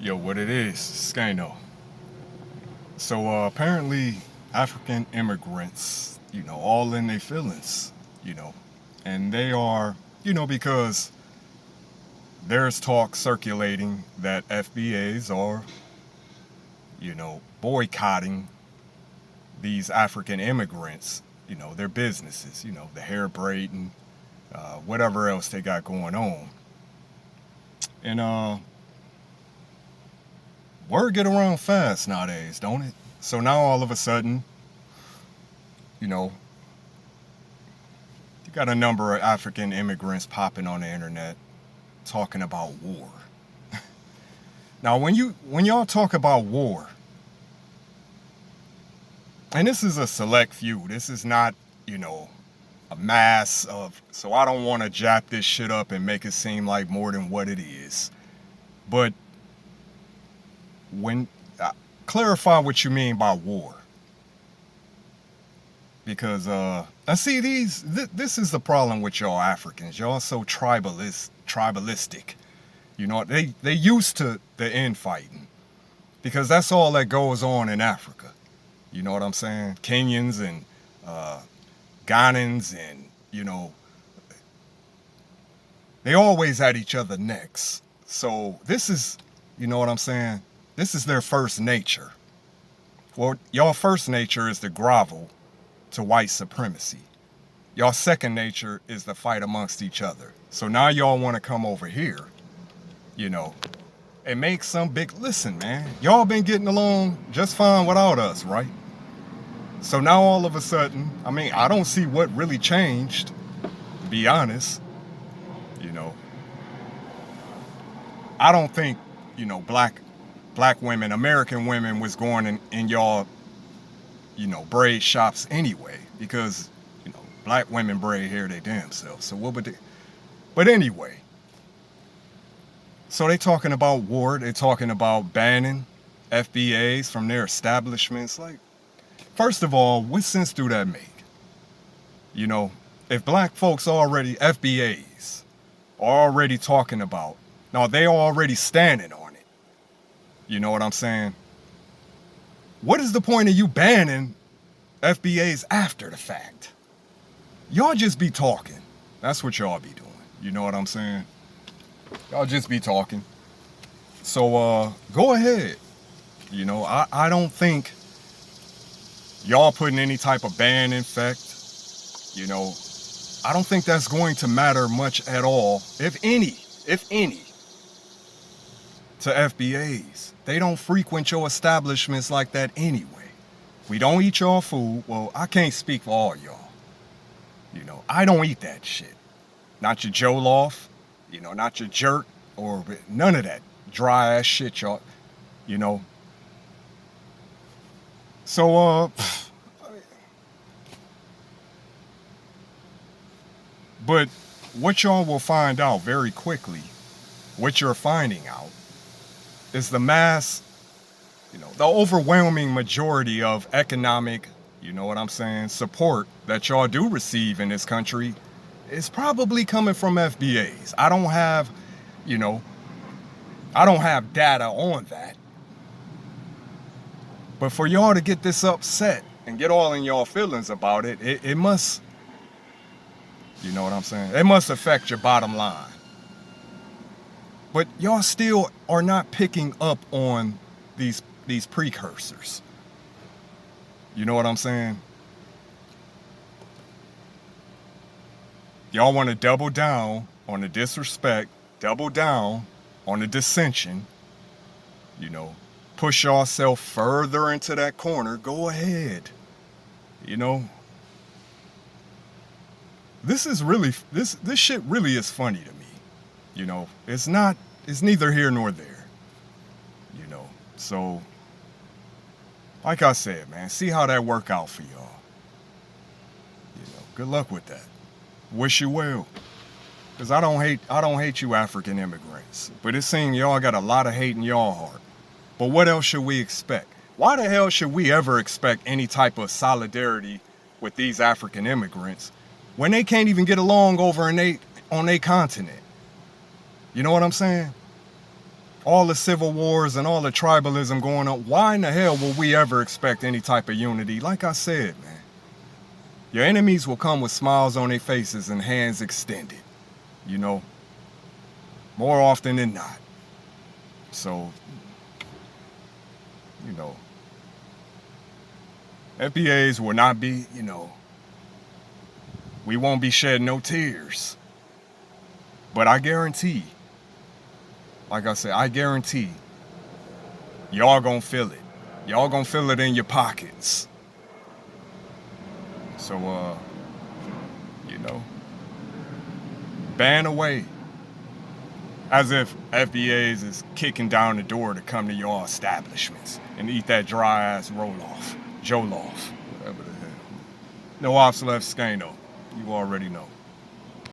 Yo, what it is, Skano. So apparently African immigrants, all in their feelings, you know, and they are, because there's talk circulating that FBAs are, boycotting these African immigrants, their businesses, the hair braiding, whatever else they got going on. And word get around fast nowadays, don't it? So now all of a sudden, you know, you got a number of African immigrants popping on the internet talking about war. Now when y'all talk about war, and this is a select few, this is not, a mass of, so I don't want to jap this shit up and make it seem like more than what it is. But when clarify what you mean by war, because I see this is the problem with y'all Africans. Y'all so tribalistic. They used to the infighting because that's all that goes on in Africa. You know what I'm saying? Kenyans and Ghanans and they always at each other necks. So this is, you know what I'm saying? This is their first nature. Well, y'all first nature is to grovel to white supremacy. Y'all second nature is the fight amongst each other. So now y'all want to come over here, and make some big, listen, man, y'all been getting along just fine without us, right? So now all of a sudden, I don't see what really changed, to be honest. I don't think, black women, American women was going in y'all, braid shops anyway, because, black women braid hair they damn self. So what would they, but anyway, so they talking about war, they talking about banning FBAs from their establishments. Like, first of all, what sense do that make? If black folks already, FBAs, are already talking about, now they already standing on it. You know what I'm saying? What is the point of you banning FBAs after the fact? Y'all just be talking. That's what y'all be doing. You know what I'm saying? Y'all just be talking. So go ahead. I don't think y'all putting any type of ban in effect. I don't think that's going to matter much at all, if any, to FBAs. They don't frequent your establishments like that anyway. We don't eat y'all food. Well, I can't speak for all y'all. I don't eat that shit. Not your Jollof, not your jerk, or none of that dry ass shit, y'all. So, but what y'all will find out very quickly, what you're finding out, is the mass, the overwhelming majority of economic, support that y'all do receive in this country is probably coming from FBAs. I don't have data on that. But for y'all to get this upset and get all in y'all feelings about it, it must, it must affect your bottom line. But y'all still are not picking up on these precursors. You know what I'm saying? Y'all want to double down on the disrespect, double down on the dissension, push yourself further into that corner. Go ahead. This is really, this shit really is funny to me. It's neither here nor there. So, like I said, man, see how that work out for y'all. Good luck with that. Wish you well. Cause I don't hate you African immigrants. But it seems y'all got a lot of hate in y'all heart. But what else should we expect? Why the hell should we ever expect any type of solidarity with these African immigrants when they can't even get along over on their continent? You know what I'm saying? all the civil wars and all the tribalism going on, why in the hell will we ever expect any type of unity? Like I said, man, your enemies will come with smiles on their faces and hands extended, you know, more often than not. So, you know, FBAs will not be, you know, we won't be shedding no tears. But I guarantee, like I said, I guarantee y'all gonna feel it. Y'all gonna feel it in your pockets. So, you know, ban away. As if FBAs is kicking down the door to come to your establishments and eat that dry ass roll-off, jollof, whatever the hell. No ops left, Skano. You already know.